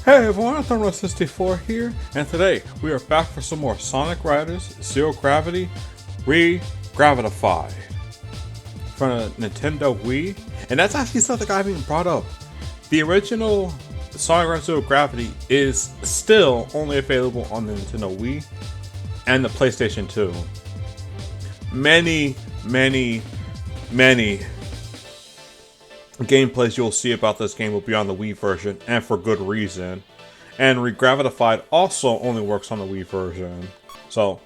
Hey everyone, Thermo64 here, and today we are back for some more Sonic Riders Zero Gravity Regravitified from a Nintendo Wii. And that's actually something I haven't even brought up. The original Sonic Riders Zero Gravity is still only available on the Nintendo Wii and the PlayStation 2. Many gameplays you'll see about this game will be on the Wii version, and for good reason. And Regravitified also only works on the Wii version. So,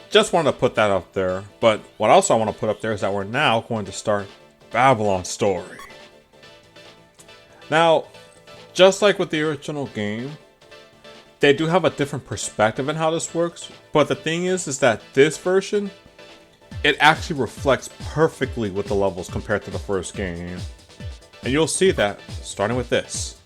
just wanted to put that up there. But what else I want to put up there is that we're now going to start Babylon's story. Now, just like with the original game, they do have a different perspective in how this works. But the thing is that this version, it actually reflects perfectly with the levels compared to the first game. And you'll see that starting with this.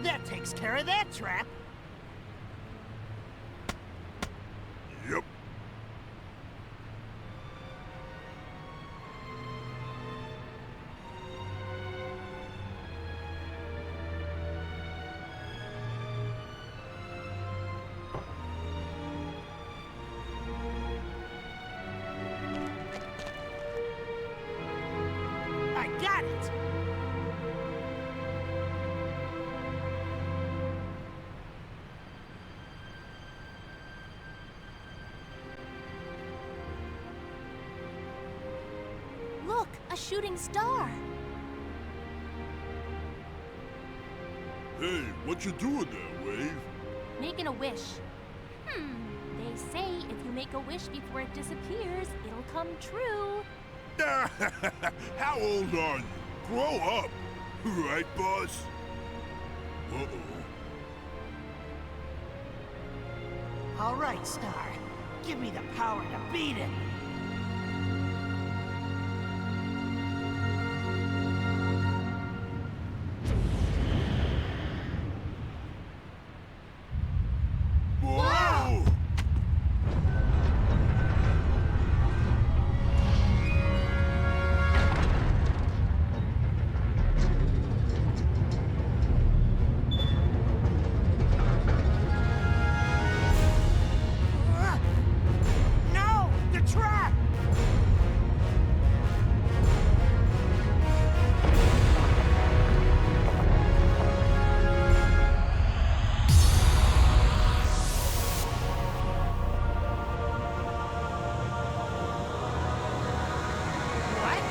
That takes care of that trap. Yep. I got it. Look, a shooting star. Hey, what you doing there, Wave? Making a wish. They say if you make a wish before it disappears, it'll come true. How old are you? Grow up. Right, boss? Uh-oh. All right, Star. Give me the power to beat it. Whoa! No! The trap! What?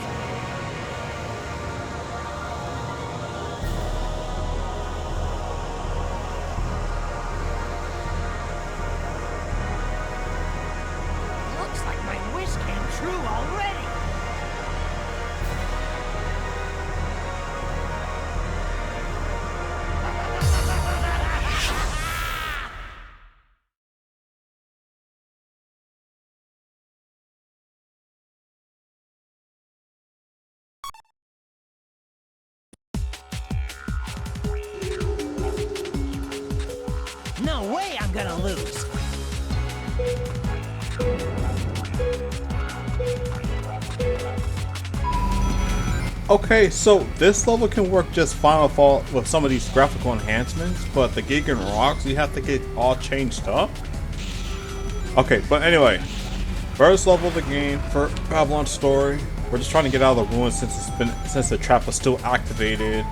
Looks like my wish came true already. No way I'm gonna lose. Okay, so this level can work just fine with some of these graphical enhancements, but the gig and rocks, you have to get all changed up. Okay, but anyway, first level of the game for Babylon's story. We're just trying to get out of the ruins since the trap was still activated.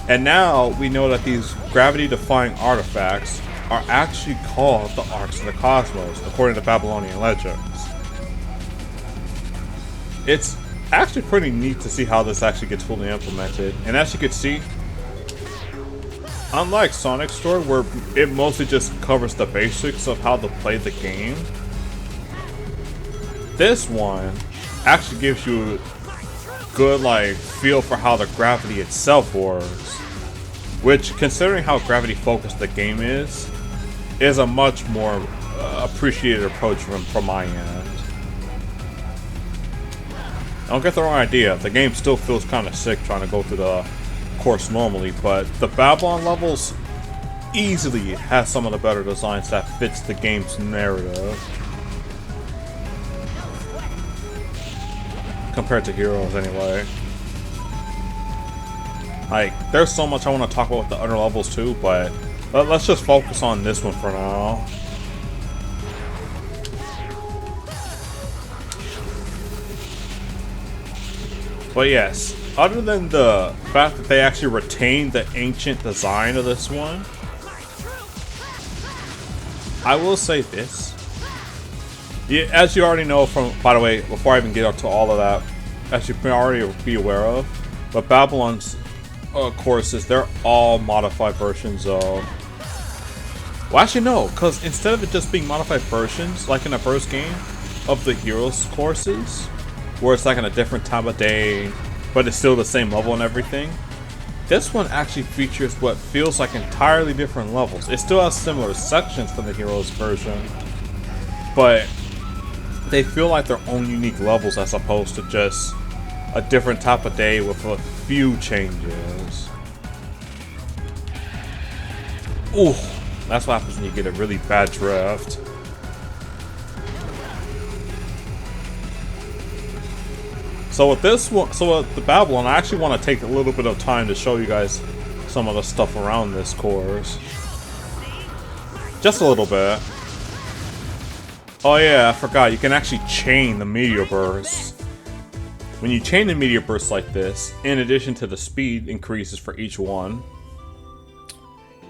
And now we know that these gravity-defying artifacts are actually called the Arcs of the Cosmos, according to Babylonian legends. It's actually pretty neat to see how this actually gets fully implemented. And as you can see, unlike Sonic's story, where it mostly just covers the basics of how to play the game, this one actually gives you good like feel for how the gravity itself works, which, considering how gravity focused the game is a much more appreciated approach from my end. Don't get the wrong idea, the game still feels kind of sick trying to go through the course normally, but the Babylon levels easily has some of the better designs that fits the game's narrative compared to Heroes anyway. Like, there's so much I want to talk about with the other levels too, but let's just focus on this one for now. But yes, other than the fact that they actually retained the ancient design of this one, I will say this. Yeah, as you already know from, by the way, before I even get up to all of that, as you can already be aware of, but Babylon's courses, they're all modified versions of... Well, actually no, because instead of it just being modified versions, like in the first game, of the Heroes courses, where it's like on a different time of day, but it's still the same level and everything, this one actually features what feels like entirely different levels. It still has similar sections from the Heroes version, but they feel like their own unique levels as opposed to just a different type of day with a few changes. Ooh, that's what happens when you get a really bad drift. So with this one, so with the Babylon, I actually want to take a little bit of time to show you guys some of the stuff around this course. Just a little bit. Oh yeah, I forgot, you can actually chain the meteor bursts. When you chain the meteor bursts like this, in addition to the speed increases for each one,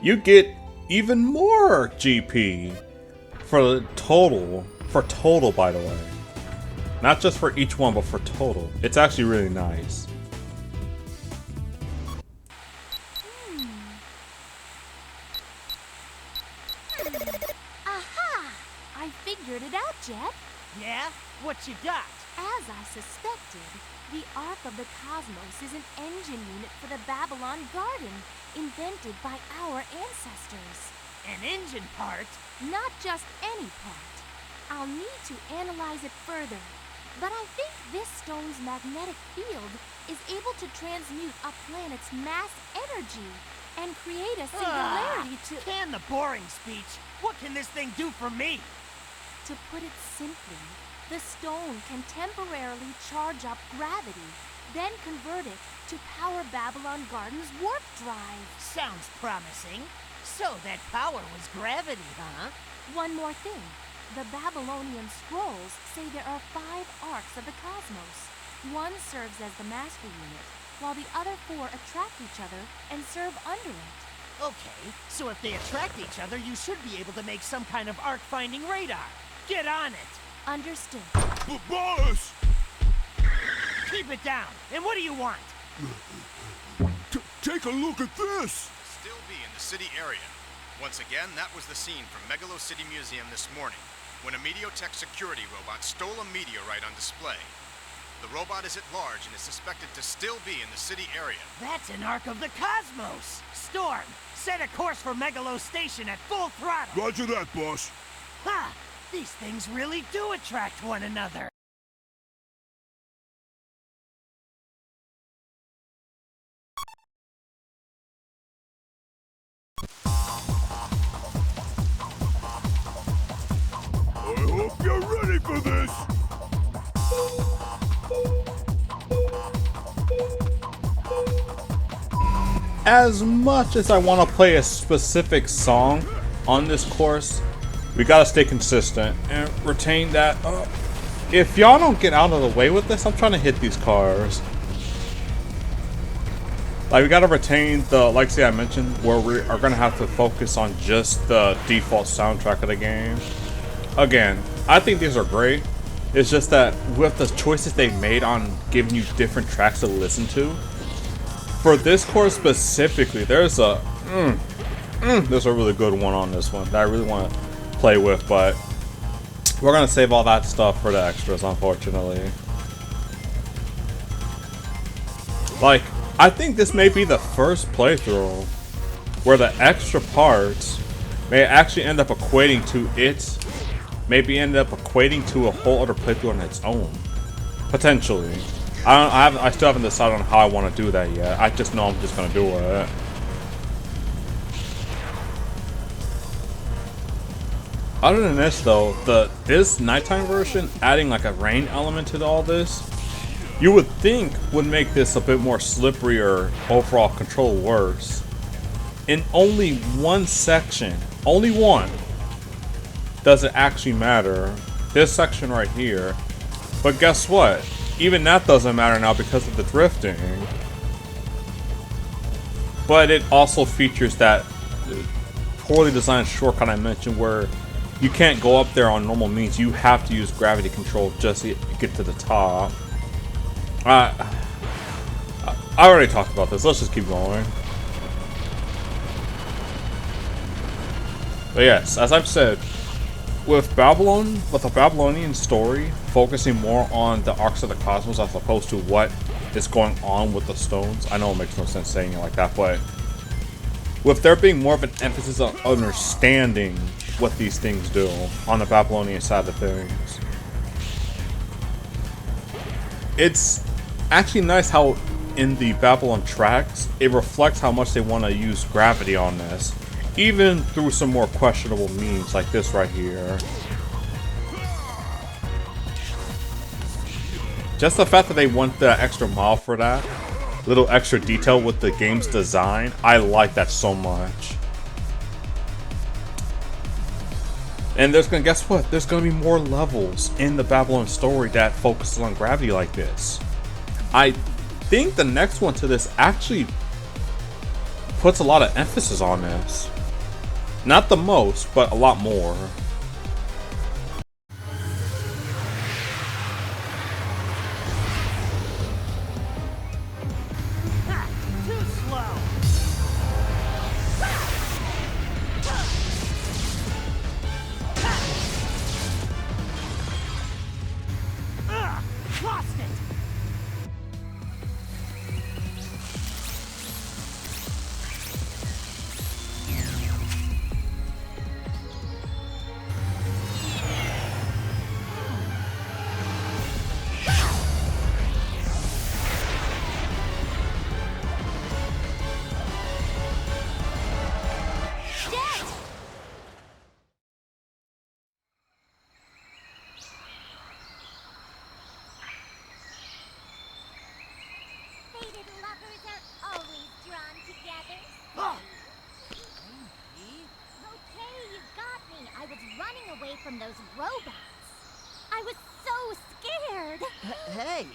you get even more GP for total by the way. Not just for each one, but for total. It's actually really nice. Aha! I figured it out, Jet. Yeah? What you got? As I suspected, the Ark of the Cosmos is an engine unit for the Babylon Garden, invented by our ancestors. An engine part? Not just any part. I'll need to analyze it further, but I think this stone's magnetic field is able to transmute a planet's mass energy and create a singularity to... Can the boring speech. What can this thing do for me? To put it simply, the stone can temporarily charge up gravity, then convert it to power Babylon Garden's warp drive. Sounds promising. So that power was gravity, huh? One more thing. The Babylonian scrolls say there are 5 arcs of the cosmos. One serves as the master unit, while the other 4 attract each other and serve under it. Okay, so if they attract each other, you should be able to make some kind of arc-finding radar. Get on it! Understood. But boss! Keep it down! And what do you want? Take a look at this! Still be in the city area. Once again, that was the scene from Megalo City Museum this morning, when a Mediotech security robot stole a meteorite on display. The robot is at large and is suspected to still be in the city area. That's an Ark of the Cosmos! Storm, set a course for Megalo Station at full throttle! Roger that, boss. Ha! These things really do attract one another! I hope you're ready for this! As much as I want to play a specific song on this course, we gotta stay consistent and retain that. If y'all don't get out of the way with this, I'm trying to hit these cars. Like, we gotta retain the, like say I mentioned, where we are gonna have to focus on just the default soundtrack of the game. Again, I think these are great. It's just that with the choices they made on giving you different tracks to listen to, for this course specifically, there's a really good one on this one that I really want to play with, but We're gonna save all that stuff for the extras, unfortunately. Like, I think this may be the first playthrough where the extra parts may actually end up equating to it. Maybe end up equating to a whole other playthrough on its own. Potentially. I still haven't decided on how I want to do that yet. I just know I'm just gonna do it. Other than this though, this nighttime version adding like a rain element to all this, you would think would make this a bit more slippery or overall control worse. In only one section, only one, does it actually matter. This section right here. But guess what? Even that doesn't matter now because of the drifting. But it also features that poorly designed shortcut I mentioned where you can't go up there on normal means. You have to use gravity control just to get to the top. I already talked about this. Let's just keep going. But yes, as I've said, with a Babylonian story focusing more on the arcs of the cosmos as opposed to what is going on with the stones. I know it makes no sense saying it like that, but with there being more of an emphasis on understanding what these things do on the Babylonian side of things, it's actually nice how in the Babylon tracks it reflects how much they want to use gravity on this, even through some more questionable means like this right here. Just the fact that they went the extra mile for that little extra detail with the game's design, I like that so much. And guess what? There's gonna be more levels in the Babylon story that focuses on gravity like this. I think the next one to this actually puts a lot of emphasis on this. Not the most, but a lot more. Ha! Too slow! Lost it! Fated lovers are always drawn together. Okay, you got me. I was running away from those robots. I was so scared. Hey!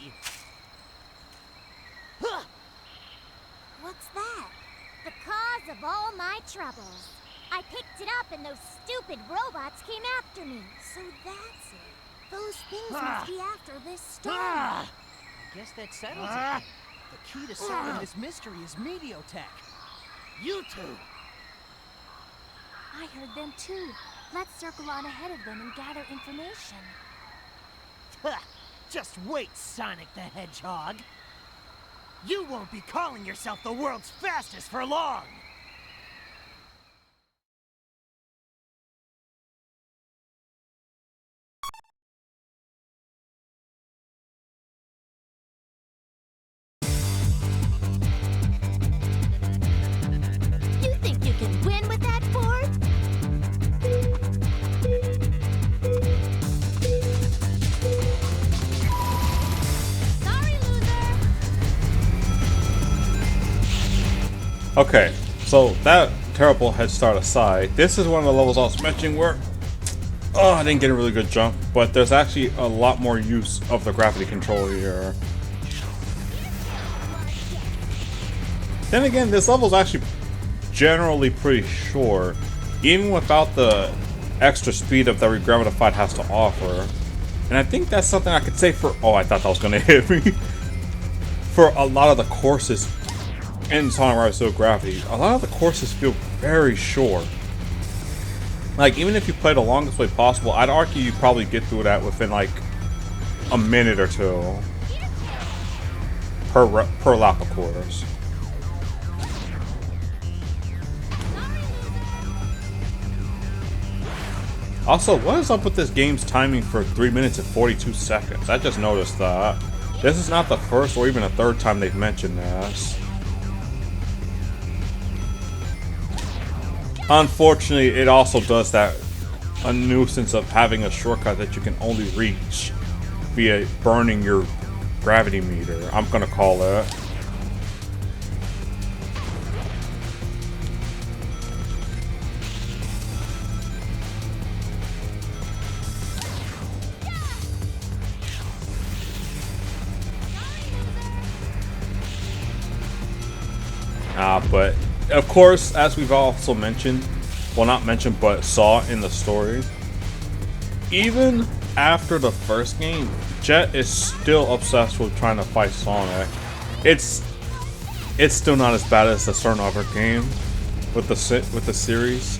What's that? The cause of all my troubles. I picked it up and those stupid robots came after me. So that's it. Those things must be after this storm. I guess that settles it. The key to solving this mystery is Mediotech. You two! I heard them too. Let's circle on ahead of them and gather information. Just wait, Sonic the Hedgehog. You won't be calling yourself the world's fastest for long! You think you can win with that Ford? Sorry, loser. Okay, so that terrible head start aside, this is one of the levels I was mentioning where I didn't get a really good jump, but there's actually a lot more use of the gravity control here. Then again, this level's actually generally pretty short, even without the extra speed of that Regravitified has to offer. And I think that's something I could say for... Oh, I thought that was going to hit me. For a lot of the courses in Sonic Rise Zero Gravity, a lot of the courses feel very short. Like, even if you play the longest way possible, I'd argue you probably get through that within like a minute or two per lap, of course. Also, what is up with this game's timing for 3 minutes and 42 seconds? I just noticed that. This is not the first or even the third time they've mentioned this. Unfortunately, it also does that a nuisance of having a shortcut that you can only reach via burning your gravity meter, I'm gonna call it. But of course, as we've also mentioned, well, not mentioned, but saw in the story, even after the first game, Jet is still obsessed with trying to fight Sonic. It's still not as bad as the certain other game with the series.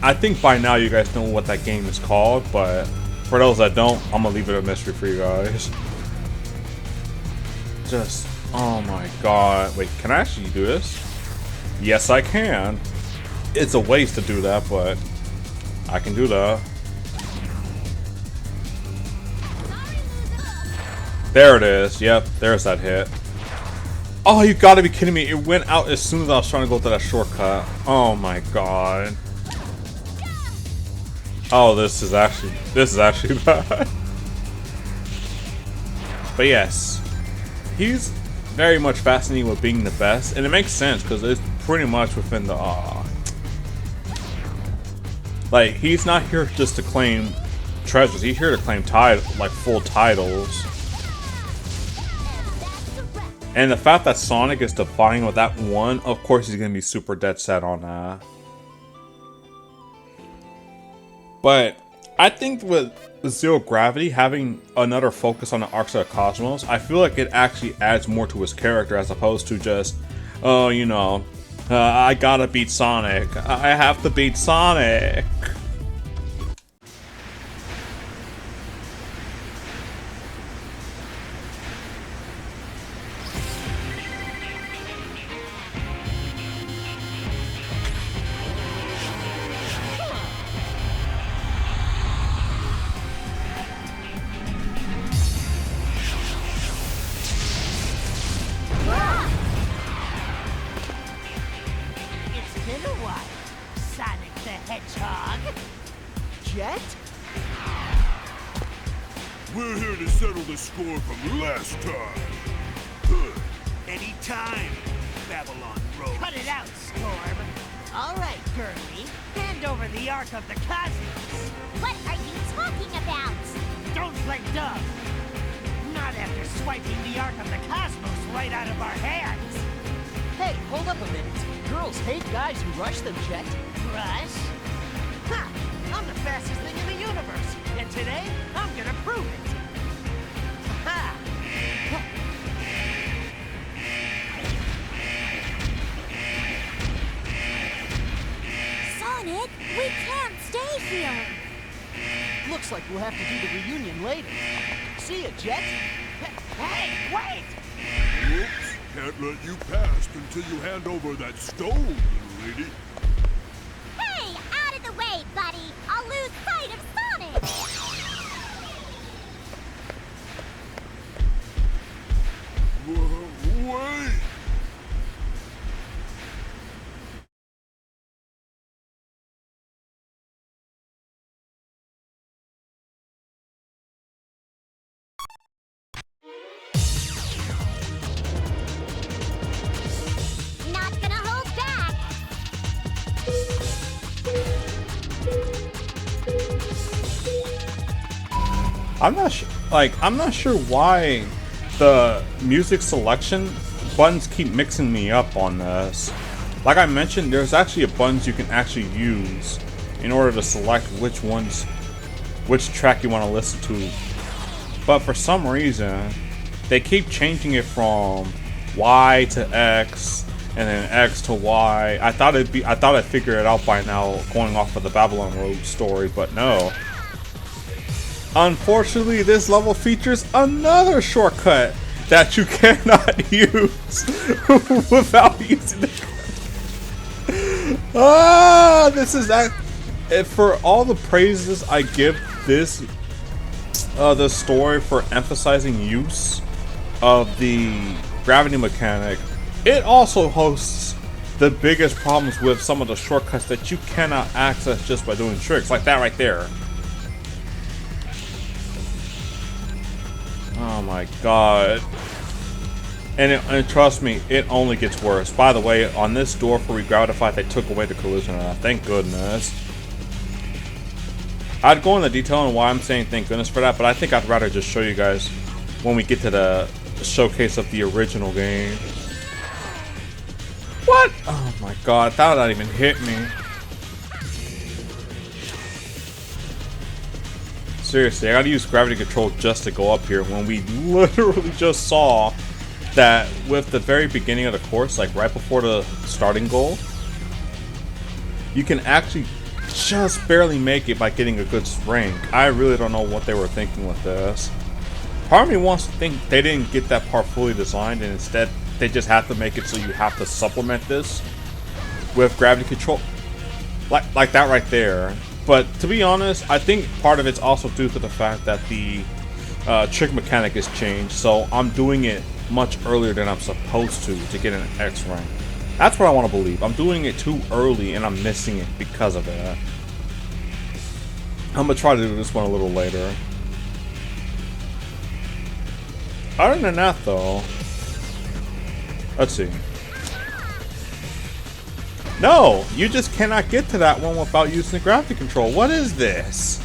I think by now you guys know what that game is called, but for those that don't, I'm gonna leave it a mystery for you guys. Just, oh my god. Wait, can I actually do this? Yes, I can. It's a waste to do that, but I can do that. There it is. Yep, there's that hit. Oh, you gotta be kidding me. It went out as soon as I was trying to go through that shortcut. Oh my god. Oh, this is actually bad. But yes, he's very much fascinated with being the best, and it makes sense because it's pretty much within the like, he's not here just to claim treasures. He's here to claim full titles. And the fact that Sonic is defying with that one, of course he's gonna be super dead set on that. But I think with Zero Gravity having another focus on the Arcs of the Cosmos, I feel like it actually adds more to his character as opposed to just, oh, you know, I gotta beat Sonic. I have to beat Sonic. It's been a while, Sonic the Hedgehog. Jet? We're here to settle the score from last time. Anytime, Babylon Road. Cut it out, Storm. All right, Gurley. Hand over the Ark of the Cosmos. What are you talking about? Don't play dumb. Not after swiping the Ark of the Cosmos right out of our hands. Hey, hold up a minute. Girls hate guys who rush them, Jet. Rush? Ha! I'm the fastest thing in the universe, and today I'm gonna prove it. Ha! Sonic, we can't stay here. Looks like we'll have to do the reunion later. See ya, Jet. Hey, wait! Whoops. Can't let you pass until you hand over that stone, little lady. Hey, out of the way, buddy. I'll lose sight of Sonic. Wait! Not gonna hold back. I'm not sure why the music selection buttons keep mixing me up on this. Like I mentioned, there's actually a buttons you can actually use in order to select which track you want to listen to. But for some reason, they keep changing it from Y to X, and then X to Y. I thought I'd figure it out by now, going off of the Babylon Road story, but no. Unfortunately, this level features another shortcut that you cannot use without using the. This is that. For all the praises I give this story for emphasizing use of the gravity mechanic, it also hosts the biggest problems with some of the shortcuts that you cannot access just by doing tricks, like that right there. Oh my god. And trust me, it only gets worse. By the way, on this door for Regravitified, they took away the collision. Thank goodness. I'd go into detail on why I'm saying thank goodness for that, but I think I'd rather just show you guys when we get to the showcase of the original game. What? Oh my god, that would not even hit me. Seriously, I gotta use gravity control just to go up here when we literally just saw that with the very beginning of the course, like right before the starting goal, you can actually just barely make it by getting a good rank. I really don't know what they were thinking with this. Part of me wants to think they didn't get that part fully designed, and instead they just have to make it so you have to supplement this with gravity control, like that right there. But to be honest, I think part of it's also due to the fact that the trick mechanic is changed, so I'm doing it much earlier than I'm supposed to get an X rank. That's what I want to believe. I'm doing it too early and I'm missing it because of that. I'm gonna try to do this one a little later. Other than that though, let's see. No, you just cannot get to that one without using the gravity control. What is this?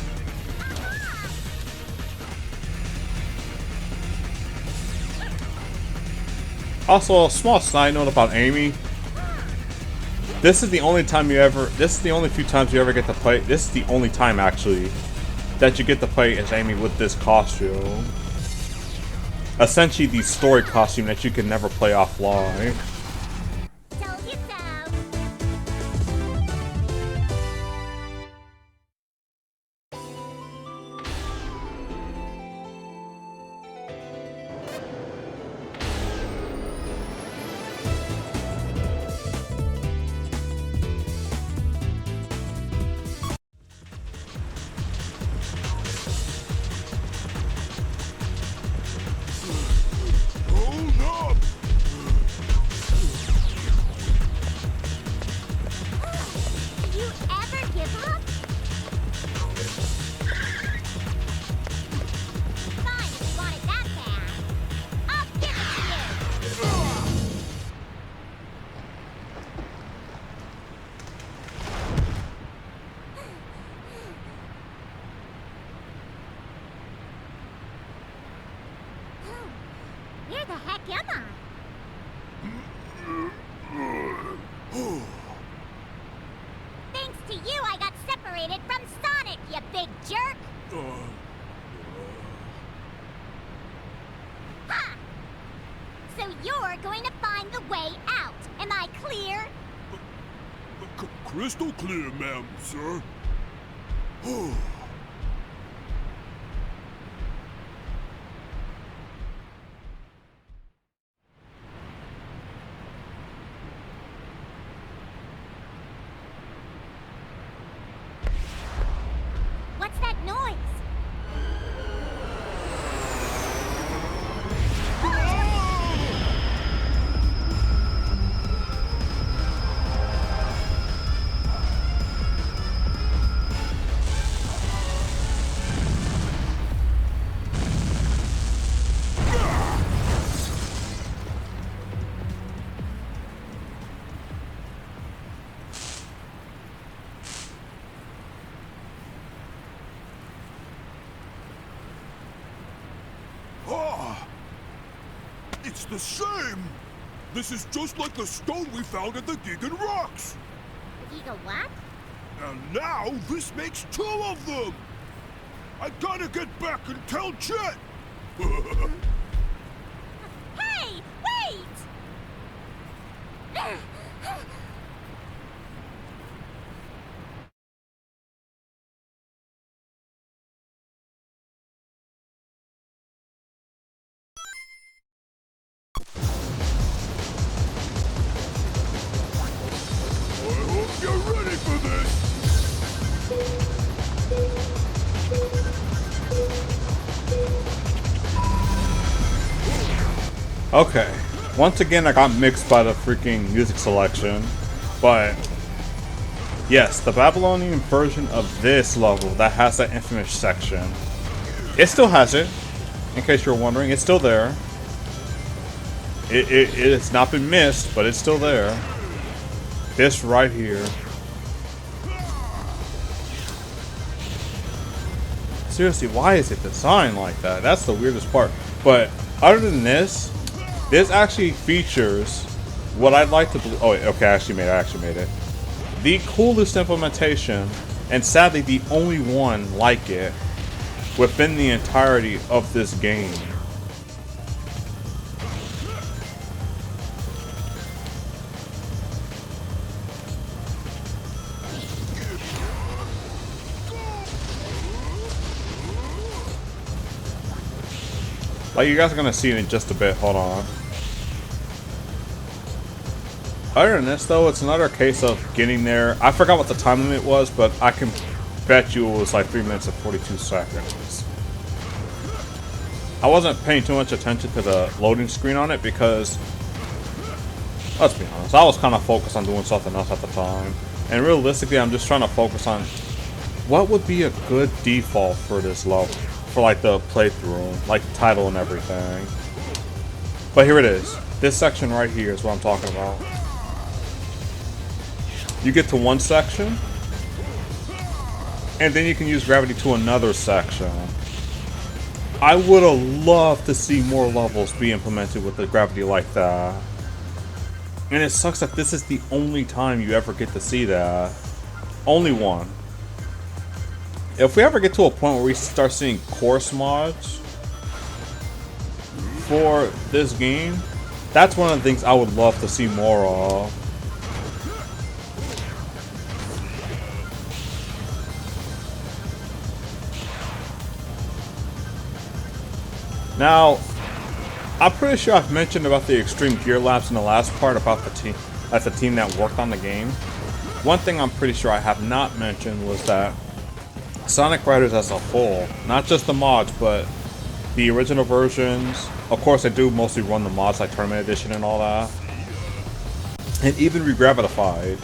Also, a small side note about Amy. This is the only time you ever, this is the only few times you ever get to play, this is the only time actually that you get to play as Amy with this costume. Essentially the story costume that you can never play offline. Where the heck am I? Thanks to you, I got separated from Sonic, you big jerk! Ha! So you're going to find the way out. Am I clear? Crystal clear, ma'am, sir. What's that noise? It's the same! This is just like the stone we found at the Gigan Rocks! Giga what? And now this makes 2 of them! I gotta get back and tell Jet! Hey, wait! Okay. Once again, I got mixed by the freaking music selection. But yes, the Babylonian version of this level that has that infamous section, it still has it. In case you're wondering, it's still there. It's not been missed, but it's still there. This right here. Seriously, why is it designed like that? That's the weirdest part. But other than this actually features what I'd like to believe. Oh, okay, I actually made it. The coolest implementation, and sadly the only one like it, within the entirety of this game. Like, you guys are gonna see it in just a bit. Hold on. Other than this, though, it's another case of getting there. I forgot what the time limit was, but I can bet you it was like 3 minutes and 42 seconds. I wasn't paying too much attention to the loading screen on it because, let's be honest, I was kind of focused on doing something else at the time. And realistically, I'm just trying to focus on what would be a good default for this level. For like the playthrough, like the title and everything. But here it is. This section right here is what I'm talking about. You get to one section, and then you can use gravity to another section. I would have loved to see more levels be implemented with the gravity like that. And it sucks that this is the only time you ever get to see that. Only one. If we ever get to a point where we start seeing course mods for this game, that's one of the things I would love to see more of. Now, I'm pretty sure I've mentioned about the extreme gear lapse in the last part about the team, that's the team that worked on the game. One thing I'm pretty sure I have not mentioned was that Sonic Riders as a whole, not just the mods, but the original versions. Of course, I do mostly run the mods like Tournament Edition and all that. And even Regravitified.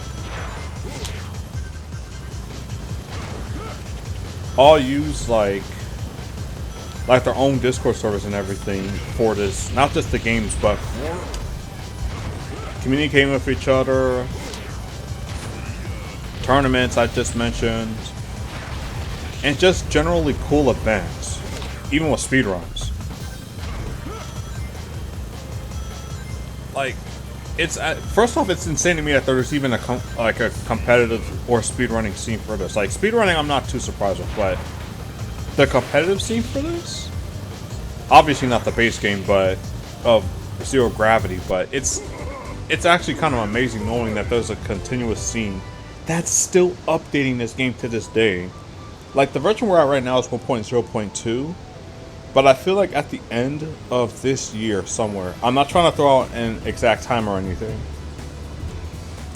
All use like their own Discord servers and everything for this. Not just the games, but communicating with each other. Tournaments I just mentioned. And just generally cool events, even with speedruns. Like, it's first off, it's insane to me that there's even a competitive or speedrunning scene for this. Like, speedrunning, I'm not too surprised with, but the competitive scene for this, obviously not the base game, but of Zero Gravity. But it's actually kind of amazing knowing that there's a continuous scene that's still updating this game to this day. Like, the version we're at right now is 1.0.2, but I feel like at the end of this year somewhere, I'm not trying to throw out an exact time or anything,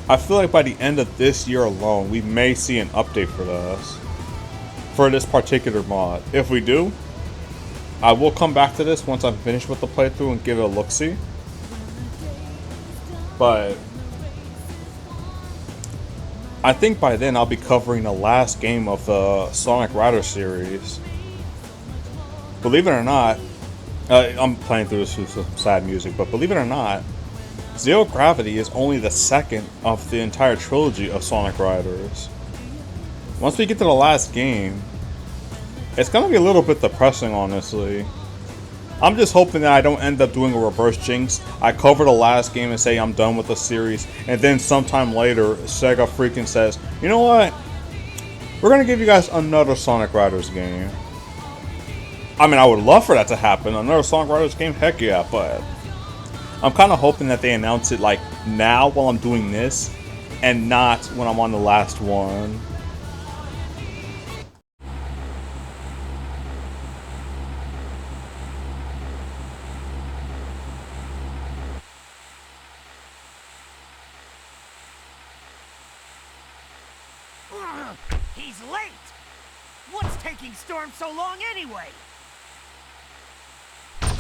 I feel like by the end of this year alone, we may see an update for this particular mod. If we do, I will come back to this once I'm finished with the playthrough and give it a look-see. But I think by then I'll be covering the last game of the Sonic Rider series. Believe it or not, I'm playing through this with some sad music, but believe it or not, Zero Gravity is only the second of the entire trilogy of Sonic Riders. Once we get to the last game, it's gonna be a little bit depressing, honestly. I'm just hoping that I don't end up doing a reverse jinx. I cover the last game and say I'm done with the series, and then sometime later, Sega freaking says, you know what? We're gonna give you guys another Sonic Riders game. I mean, I would love for that to happen. Another Sonic Riders game, heck yeah, but I'm kind of hoping that they announce it like now while I'm doing this, and not when I'm on the last one. He's late! What's taking Storm so long anyway?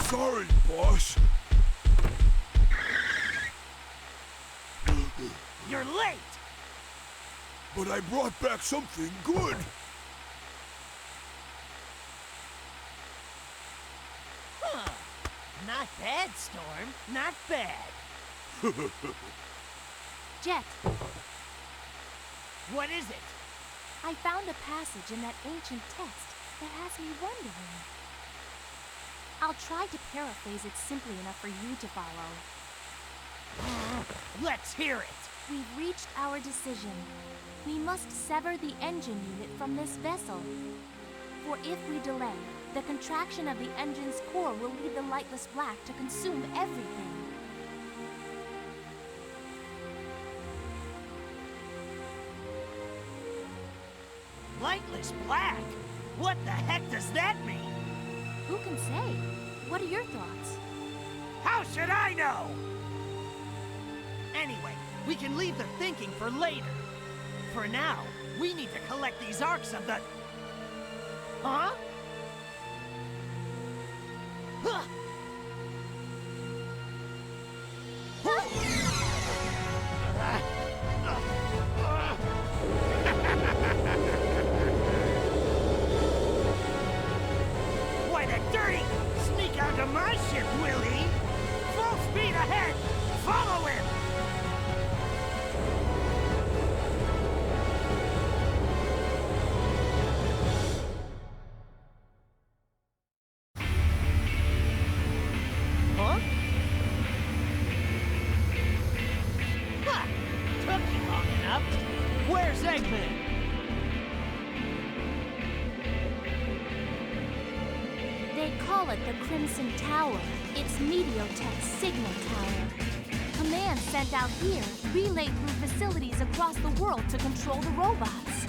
Sorry, boss. You're late! But I brought back something good. Huh. Not bad, Storm. Not bad. Jet, What is it? I found a passage in that ancient text that has me wondering. I'll try to paraphrase it simply enough for you to follow. Let's hear it. We've reached our decision. We must sever the engine unit from this vessel. For if we delay, the contraction of the engine's core will lead the lightless black to consume everything. Lightless black? What the heck does that mean? Who can say? What are your thoughts? How should I know? Anyway, we can leave the thinking for later. For now, we need to collect these arcs of the... Huh? Huh. Why the dirty! Sneak onto my ship, will he? Full speed ahead! Follow him! Huh? Ha! Took you long enough. Where's Eggman? They call it the Crimson Tower. It's Meteotech's signal tower. Commands sent out here relay through facilities across the world to control the robots.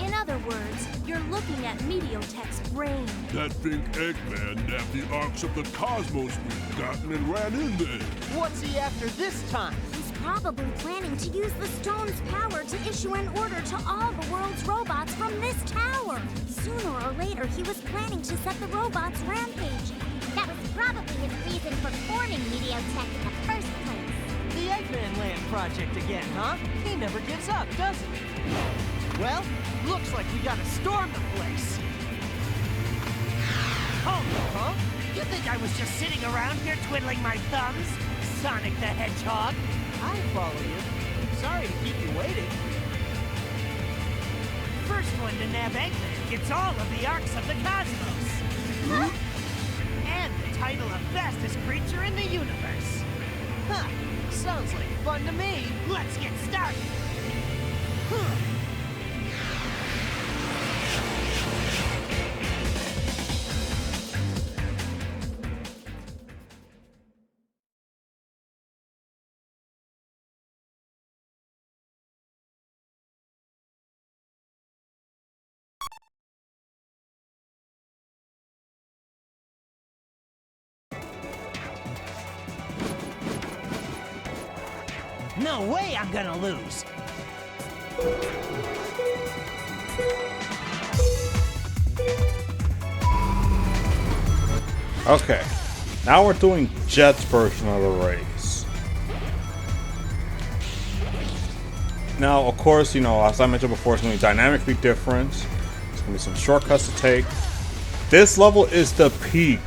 In other words, you're looking at Meteotech's brain. That think Eggman nabbed the arcs of the cosmos we've gotten and ran in there. What's he after this time? He's probably planning to use the stone's power to issue an order to all the world's robots from this tower. Sooner or later, he was planning to set the robots rampaging. That was probably his reason for forming Meteotech in the first place. The Eggman Land project again, huh? He never gives up, does he? Well, looks like we gotta storm the place. Hold on, huh? You think I was just sitting around here twiddling my thumbs? Sonic the Hedgehog? I follow you. Sorry to keep you waiting. First one to nab Eggman gets all of the arcs of the cosmos. And the title of fastest creature in the universe. Huh. Sounds like fun to me. Let's get started. No way I'm gonna lose. Okay, now we're doing Jet's version of the race. Now, of course, you know, as I mentioned before, it's going to be dynamically different. There's going to be some shortcuts to take. This level is the peak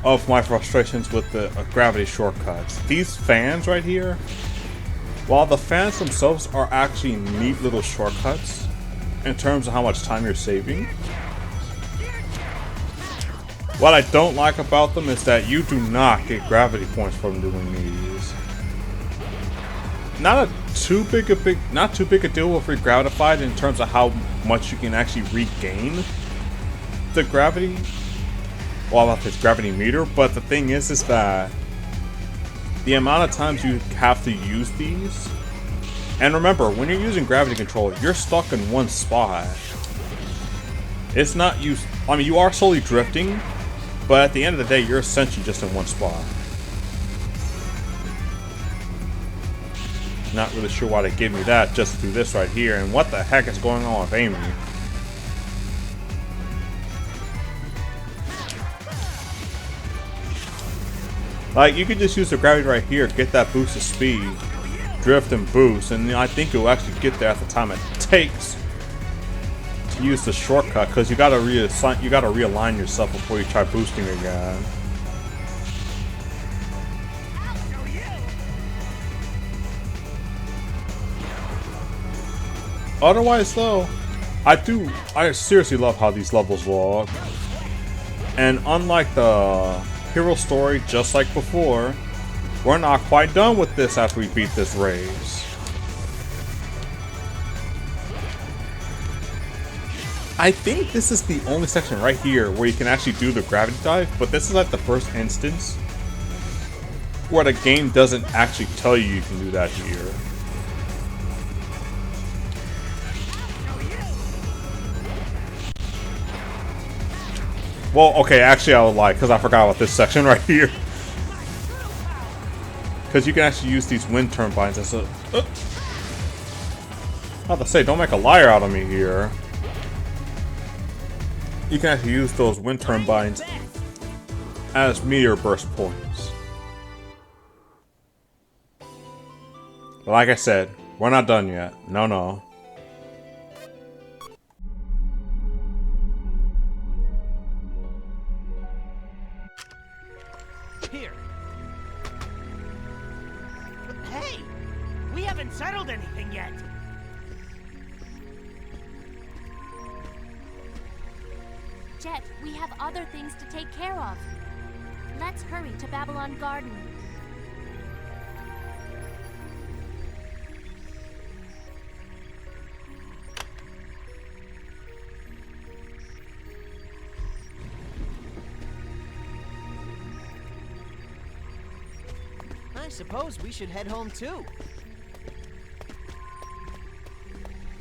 of my frustrations with the gravity shortcuts. These fans right here, while the fans themselves are actually neat little shortcuts in terms of how much time you're saving, what I don't like about them is that you do not get gravity points from doing these. Not too big a deal with Regravitified in terms of how much you can actually regain the gravity. Well, not this gravity meter, but the thing is that the amount of times you have to use these, and remember, when you're using gravity control, you're stuck in one spot. It's not you. I mean, you are slowly drifting, but at the end of the day, you're essentially just in one spot. Not really sure why they gave me that just to do this right here, and what the heck is going on with Amy? Like, you could just use the gravity right here, get that boost of speed, drift and boost, and I think you'll actually get there at the time it takes to use the shortcut, because you gotta realign yourself before you try boosting again. Otherwise, though, I seriously love how these levels look. And unlike the hero story, just like before, we're not quite done with this after we beat this race. I think this is the only section right here where you can actually do the gravity dive, but this is like the first instance where the game doesn't actually tell you you can do that here. Well, okay, actually I would lie, because I forgot about this section right here. Because you can actually use these wind turbines as a... I have to say, don't make a liar out of me here. You can actually use those wind turbines as meteor burst points. But like I said, we're not done yet. No. Here. But hey, we haven't settled anything yet. Jet, we have other things to take care of. Let's hurry to Babylon Garden. I suppose we should head home too.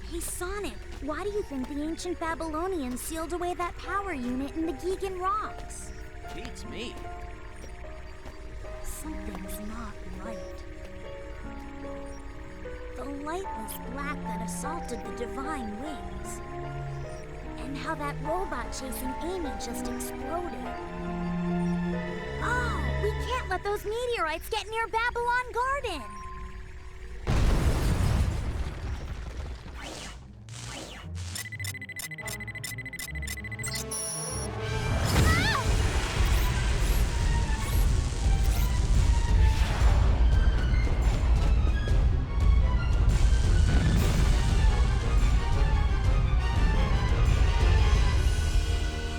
Hey, Sonic, why do you think the ancient Babylonians sealed away that power unit in the Gigan Rocks? Beats me. Something's not right. The lightless black that assaulted the divine wings. And how that robot chasing Amy just exploded. Oh, we can't let those meteorites get near Babylon Garden!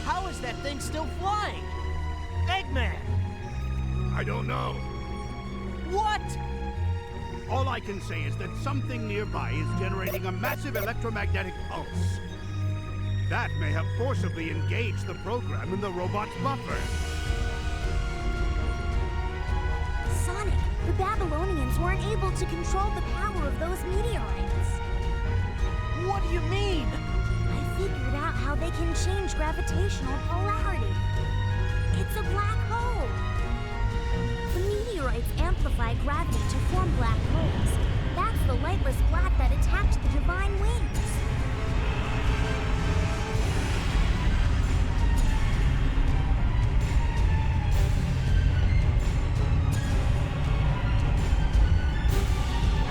How is that thing still flying? Eggman! I don't know. What? All I can say is that something nearby is generating a massive electromagnetic pulse. That may have forcibly engaged the program in the robot's buffer. Sonic, the Babylonians weren't able to control the power of those meteorites. What do you mean? I figured out how they can change gravitational polarity. It's a black hole. The meteorites amplify gravity to form black holes. That's the lightless black that attacked the divine wings.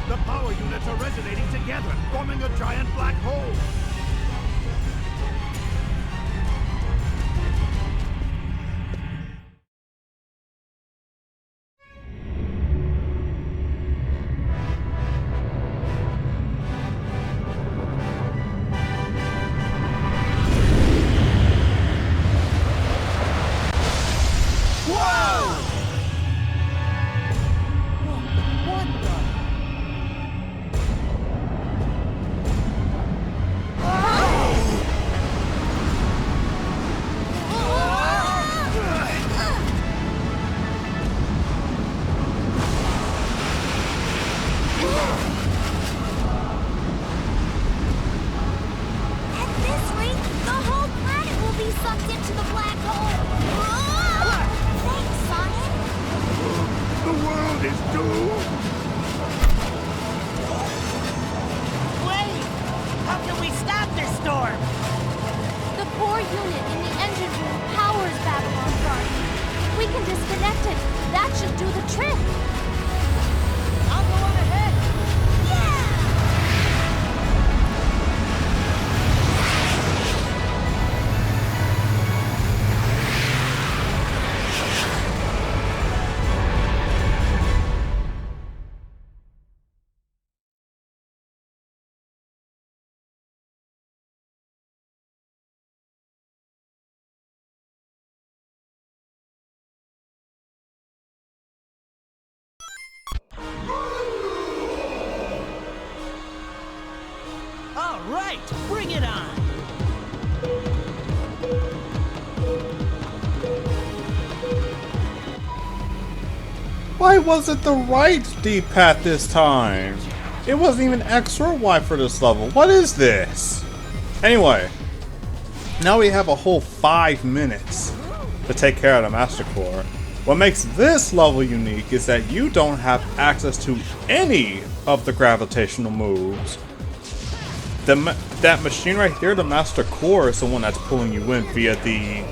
The power units are resonating together, forming a giant black hole. What the? At this rate, the whole planet will be sucked into the black hole. Thanks, Sonic. The world is doomed. Wait! How can we stop this storm? The core unit in the engine room powers Babylon Garden. We can disconnect it. That should do the trick. I'll go on ahead. Why was it the right D-pad this time? It wasn't even X or Y for this level. What is this? Anyway, now we have a whole 5 minutes to take care of the Master Core. What makes this level unique is that you don't have access to any of the gravitational moves. That machine right there, the Master Core, is the one that's pulling you in via the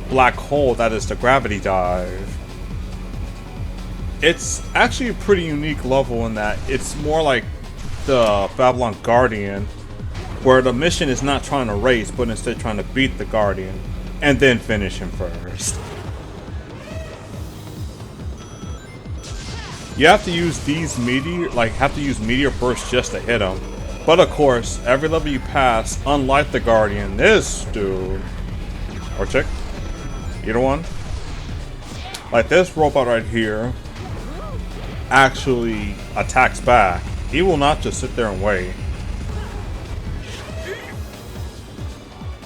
black hole that is the gravity dive. It's actually a pretty unique level in that it's more like the Babylon Guardian, where the mission is not trying to race, but instead trying to beat the Guardian and then finish him first. You have to use these meteor bursts just to hit him. But of course, every level you pass, unlike the Guardian, this dude or chick, either one, like this robot right here, actually attacks back. He will not just sit there and wait.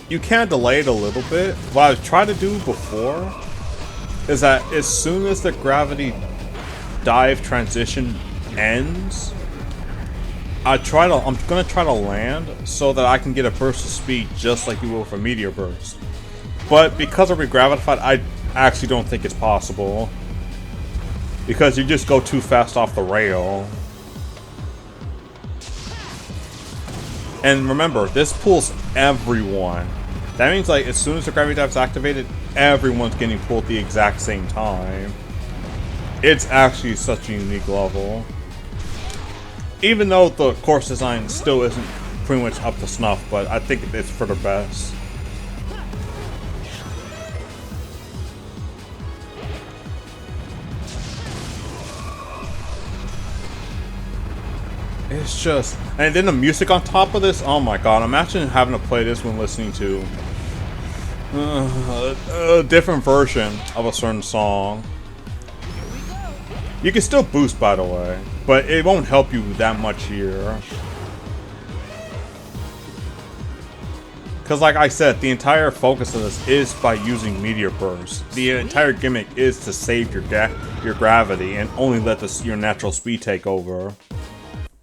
You can delay it a little bit. What I've tried to do before is that as soon as the gravity dive transition ends, I'm gonna try to land so that I can get a burst of speed just like you will for meteor burst. But because of Regravitified, I actually don't think it's possible, because you just go too fast off the rail. And remember, this pulls everyone. That means like as soon as the gravity dive is activated, everyone's getting pulled at the exact same time. It's actually such a unique level. Even though the course design still isn't pretty much up to snuff, but I think it's for the best. It's just, and then the music on top of this, oh my god, imagine having to play this when listening to a different version of a certain song. You can still boost, by the way, but it won't help you that much here. Because like I said, the entire focus of this is by using meteor bursts. The entire gimmick is to save your gravity and only let your natural speed take over.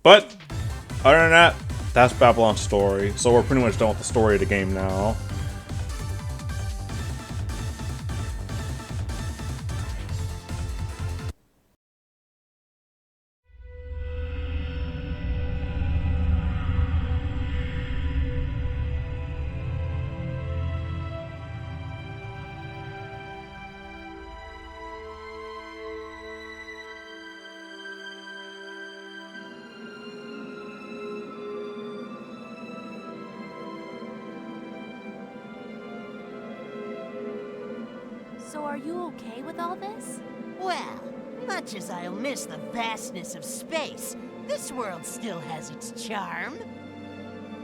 But other than that, that's Babylon's story. So we're pretty much done with the story of the game now. So are you okay with all this? Well, much as I'll miss the vastness of space, this world still has its charm.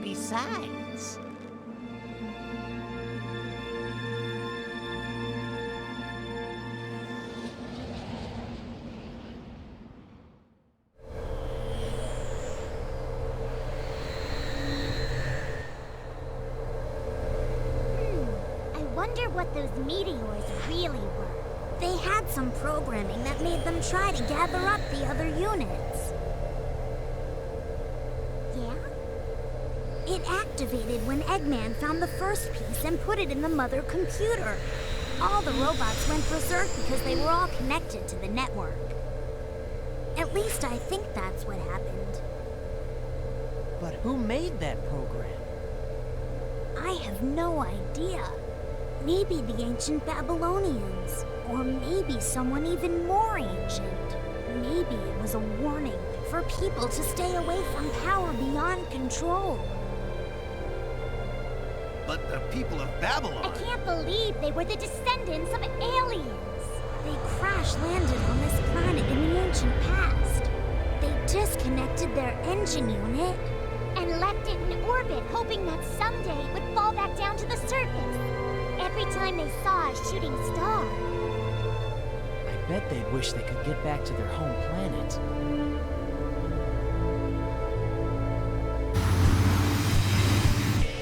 Besides... I wonder what those meteors really were. They had some programming that made them try to gather up the other units. Yeah? It activated when Eggman found the first piece and put it in the mother computer. All the robots went berserk because they were all connected to the network. At least I think that's what happened. But who made that program? I have no idea. Maybe the ancient Babylonians. Or maybe someone even more ancient. Maybe it was a warning for people to stay away from power beyond control. But the people of Babylon... I can't believe they were the descendants of aliens. They crash-landed on this planet in the ancient past. They disconnected their engine unit And left it in orbit, hoping that someday it would fall back down to the surface. Every time they saw a shooting star. I bet they'd wish they could get back to their home planet.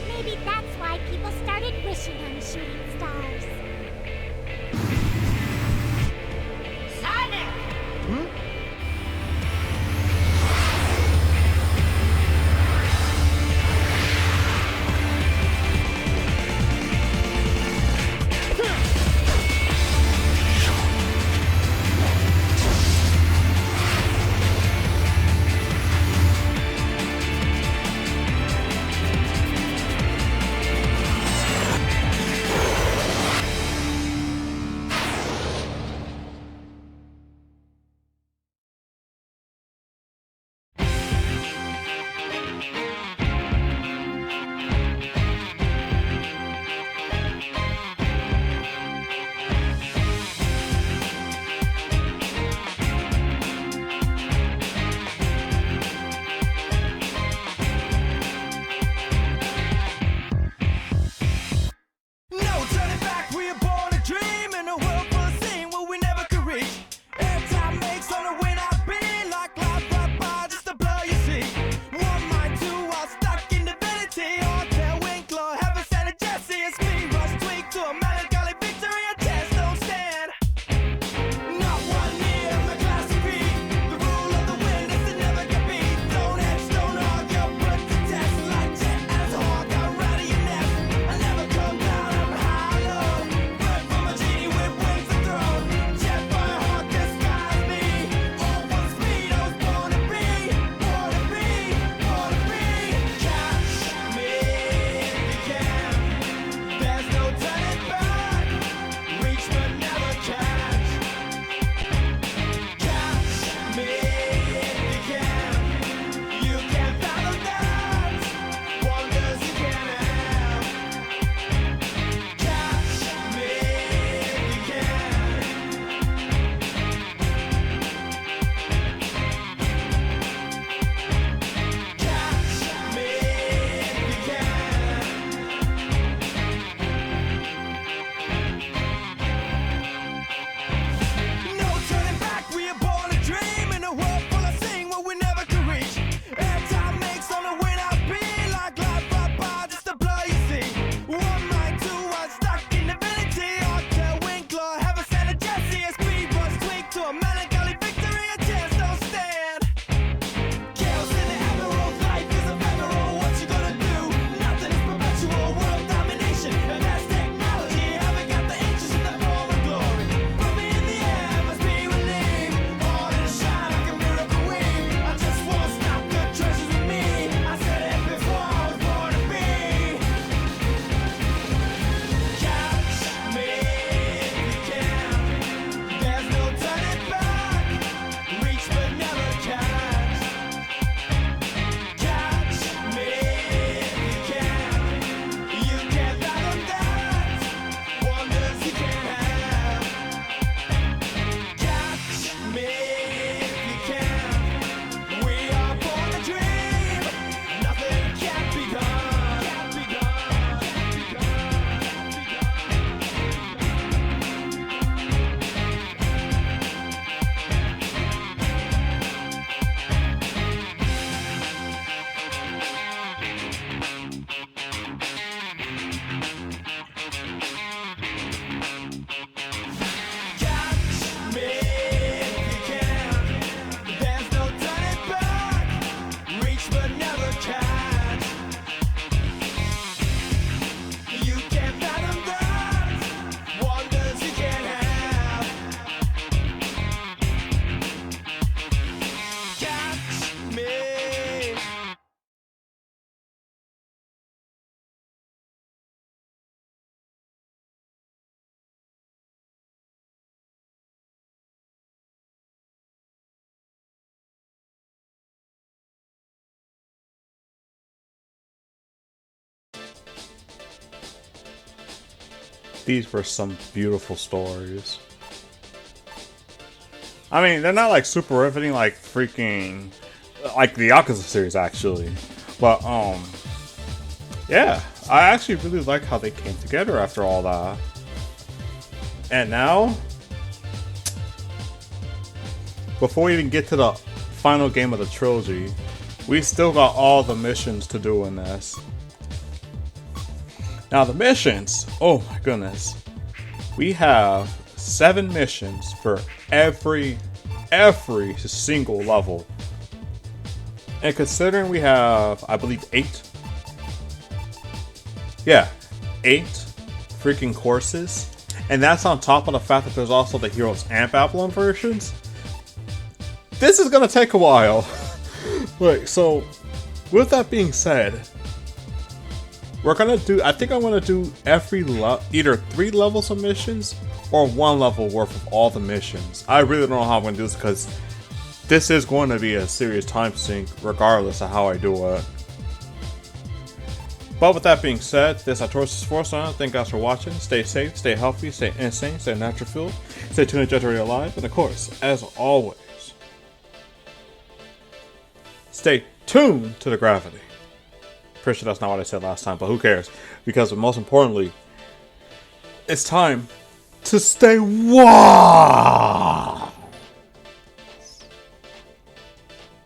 Maybe that's why people started wishing on shooting stars. Sonic! These were some beautiful stories. I mean, they're not like super riveting like freaking like the Yakuza series actually. But yeah, I actually really like how they came together after all that. And now, before we even get to the final game of the trilogy, we still got all the missions to do in this. Now the missions, oh my goodness. We have 7 missions for every every single level. And considering we have, I believe, 8. Yeah, 8 freaking courses. And that's on top of the fact that there's also the Heroes and Babylon versions. This is gonna take a while. Right, so with that being said, we're gonna do, I think I'm gonna do every either 3 levels of missions or 1 level worth of all the missions. I really don't know how I'm gonna do this because this is going to be a serious time sink regardless of how I do it. But with that being said, this is Artorias Force on. Thank you guys for watching. Stay safe, stay healthy, stay insane, stay natural fuel, stay tuned to Jedi Alive, and of course, as always, stay tuned to the gravity. Pretty sure that's not what I said last time, but who cares? Because most importantly, it's time to stay wild.